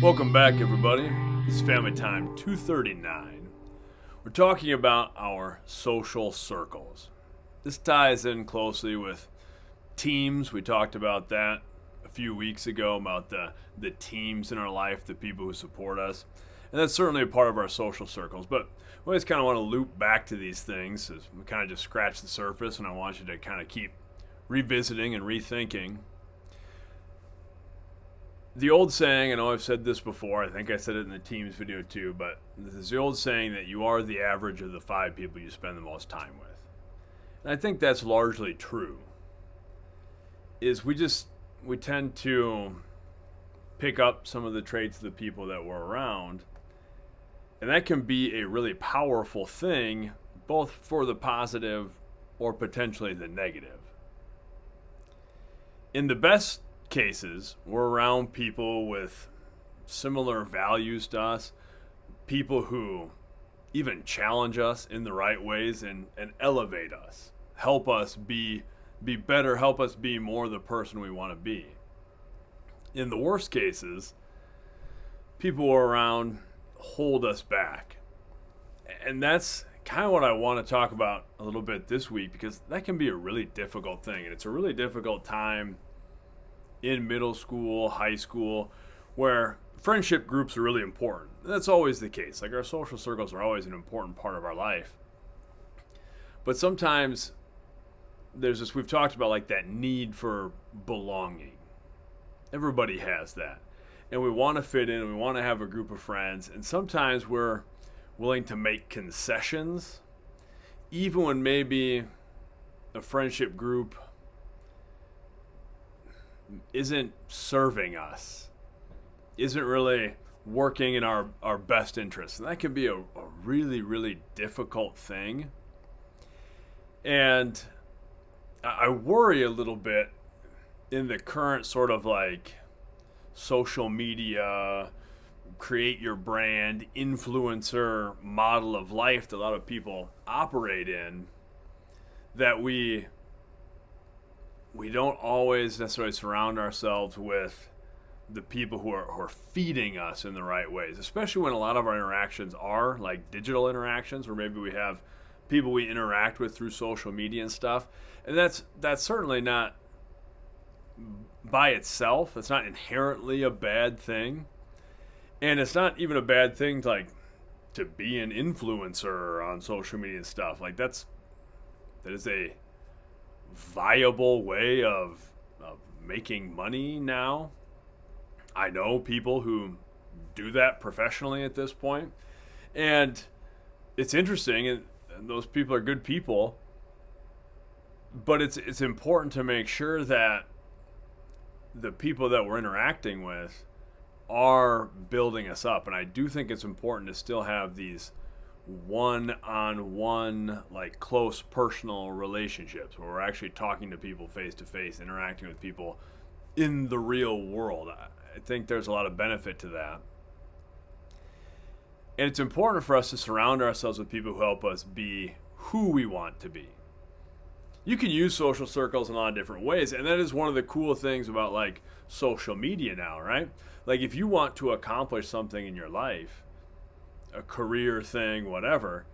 Welcome back, everybody. This is Family Time 239. We're talking about our social circles. This ties in closely with teams. We talked about that a few weeks ago about the teams in our life, the people who support us. And that's certainly a part of our social circles. But we always kind of want to loop back to these things as we kind of just scratch the surface, and I want you to kind of keep revisiting and rethinking. The old saying, I know I've said this before, I think I said it in the Teams video too, but this is the old saying that you are the average of the 5 people you spend the most time with. And I think that's largely true. We tend to pick up some of the traits of the people that we're around, and that can be a really powerful thing, both for the positive or potentially the negative. In the best cases, we're around people with similar values to us, people who even challenge us in the right ways and elevate us, help us be better, help us be more the person we want to be. In the worst cases, people we're around hold us back. And that's kind of what I want to talk about a little bit this week, because that can be a really difficult thing, and it's a really difficult time in middle school, high school, where friendship groups are really important. That's always the case. Like, our social circles are always an important part of our life. But sometimes there's this, we've talked about, like, that need for belonging. Everybody has that. And we want to fit in, and we want to have a group of friends. And sometimes we're willing to make concessions, even when maybe a friendship group isn't serving us, isn't really working in our best interest. And that can be a really, really difficult thing. And I worry a little bit in the current sort of like social media, create your brand, influencer model of life that a lot of people operate in, that we don't always necessarily surround ourselves with the people who are feeding us in the right ways, especially when a lot of our interactions are like digital interactions, where maybe we have people we interact with through social media and stuff. And that's certainly not by itself, it's not inherently a bad thing. And it's not even a bad thing to be an influencer on social media and stuff. Like, that is a viable way of making money now. I know people who do that professionally at this point, and it's interesting, and those people are good people, but it's important to make sure that the people that we're interacting with are building us up. And I do think it's important to still have these one-on-one, like, close personal relationships where we're actually talking to people face to face, interacting with people in the real world. I think there's a lot of benefit to that. And it's important for us to surround ourselves with people who help us be who we want to be. You can use social circles in a lot of different ways, and that is one of the cool things about, like, social media now, right? Like, if you want to accomplish something in your life, a career thing, whatever,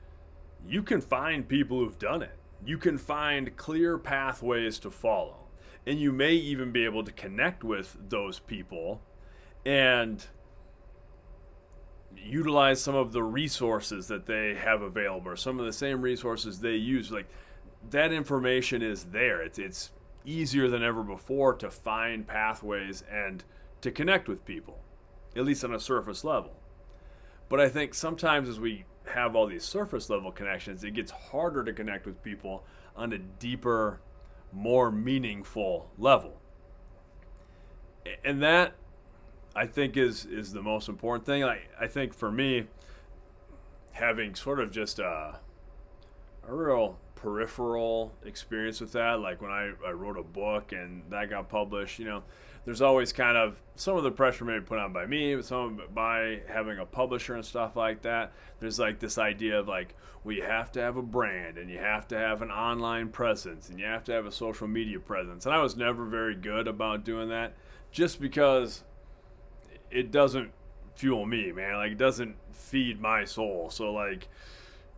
you can find people who've done it. You can find clear pathways to follow. And you may even be able to connect with those people and utilize some of the resources that they have available, or some of the same resources they use. Like, that information is there. It's easier than ever before to find pathways and to connect with people, at least on a surface level. But I think sometimes as we have all these surface level connections, it gets harder to connect with people on a deeper, more meaningful level. And that, I think, is the most important thing. I think for me, having sort of just a real peripheral experience with that, like when I wrote a book and that got published, there's always kind of some of the pressure maybe put on by me, but some by having a publisher and stuff like that. There's like this idea of like, well, you have to have a brand, and you have to have an online presence, and you have to have a social media presence. And I was never very good about doing that, just because it doesn't fuel me, man. Like, it doesn't feed my soul. So, like,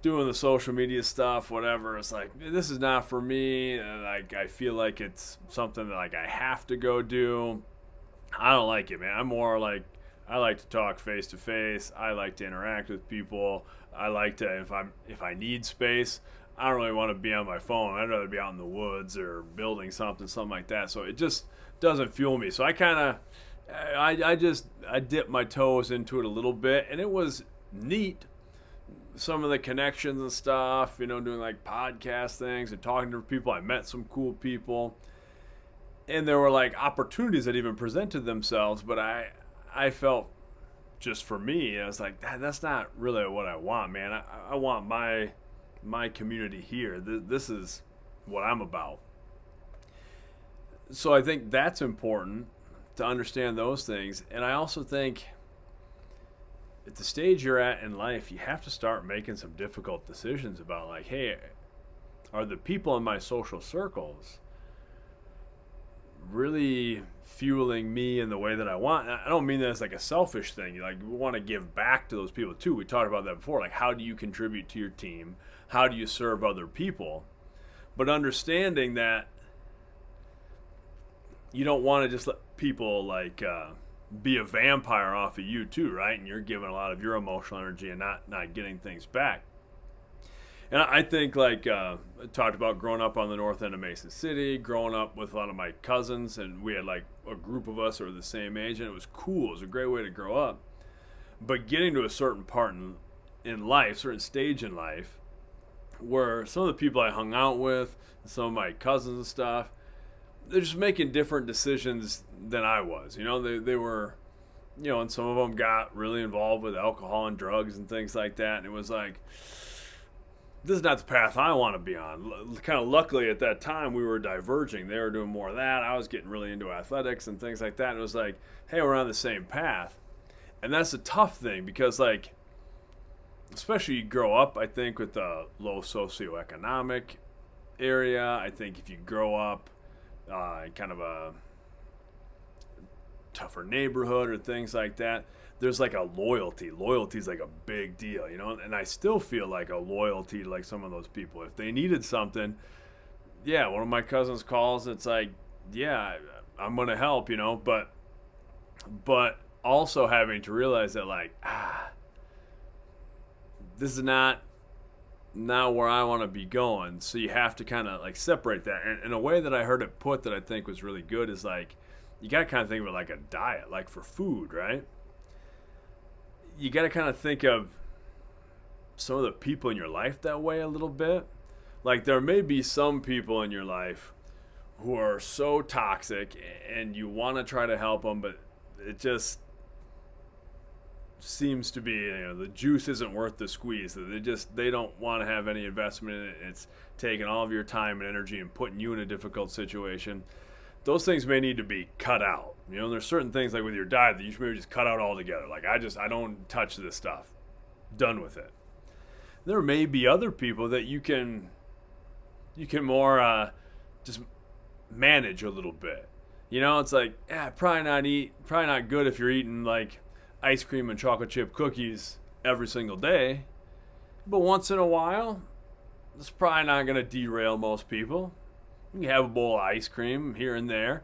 doing the social media stuff, whatever, it's like, this is not for me. And, like, I feel like it's something that, like, I have to go do. I don't like it, man. I'm more like, I like to talk face to face. I like to interact with people. I like to, if I need space, I don't really want to be on my phone. I'd rather be out in the woods or building something like that. So it just doesn't fuel me. So I kind of, I dipped my toes into it a little bit, and it was neat. Some of the connections and stuff, doing like podcast things and talking to people. I met some cool people, and there were like opportunities that even presented themselves, but I felt, just for me, I was like, that's not really what I want, man. I want my community here. This is what I'm about. So I think that's important to understand those things. And I also think at the stage you're at in life, you have to start making some difficult decisions about, like, hey, are the people in my social circles really fueling me in the way that I want? I don't mean that as like a selfish thing. You want to give back to those people too. We talked about that before. Like, how do you contribute to your team? How do you serve other people? But understanding that you don't want to just let people like be a vampire off of you too, right? And you're giving a lot of your emotional energy and not getting things back. And I think, like, I talked about growing up on the north end of Mason City, growing up with a lot of my cousins, and we had like a group of us that were the same age, and it was cool. It was a great way to grow up. But getting to a certain part in life, certain stage in life, where some of the people I hung out with, some of my cousins and stuff, they're just making different decisions than I was. They were, and some of them got really involved with alcohol and drugs and things like that. And it was like, this is not the path I want to be on. Kind of luckily at that time we were diverging. They were doing more of that. I was getting really into athletics and things like that. And it was like, hey, we're on the same path. And that's a tough thing because, like, especially you grow up, I think, with a low socioeconomic area. I think if you grow up in kind of a tougher neighborhood or things like that, there's like a loyalty. Loyalty is like a big deal, and I still feel like a loyalty to like some of those people. If they needed something, yeah, one of my cousins calls, it's like, yeah, I'm going to help, but also having to realize that, like, this is not where I want to be going. So you have to kind of like separate that. And a way that I heard it put that I think was really good is, like, you got to kind of think of it like a diet, like for food, right? You got to kind of think of some of the people in your life that way a little bit. Like, there may be some people in your life who are so toxic and you want to try to help them, but it just seems to be, the juice isn't worth the squeeze. They don't want to have any investment in it. It's taking all of your time and energy and putting you in a difficult situation. Those things may need to be cut out. There's certain things, like with your diet, that you should maybe just cut out altogether. Like, I don't touch this stuff. Done with it. There may be other people that you can more just manage a little bit. It's like, probably not good if you're eating like ice cream and chocolate chip cookies every single day. But once in a while, it's probably not going to derail most people. You can have a bowl of ice cream here and there.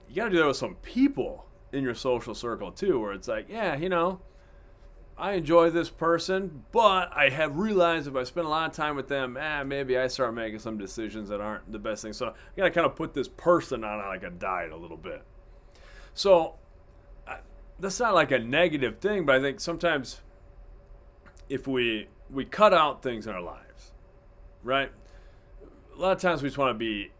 You got to do that with some people in your social circle too, where it's like, I enjoy this person, but I have realized if I spend a lot of time with them, maybe I start making some decisions that aren't the best thing. So I got to kind of put this person on like a diet a little bit. So that's not like a negative thing, but I think sometimes if we cut out things in our lives, right? A lot of times we just want to be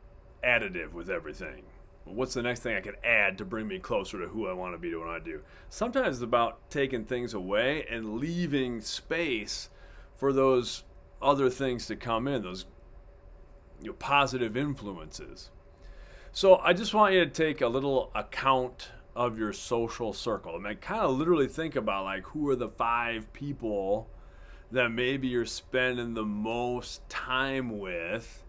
additive with everything. What's the next thing I can add to bring me closer to who I want to be to what I do? Sometimes it's about taking things away and leaving space for those other things to come in, those positive influences. So I just want you to take a little account of your social circle. I mean, kind of literally think about, like, who are the 5 people that maybe you're spending the most time with,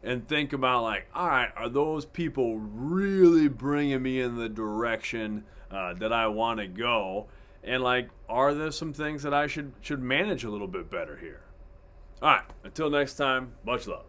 and think about, like, all right, are those people really bringing me in the direction that I want to go, and like, are there some things that I should manage a little bit better here? All right, until next time, much love.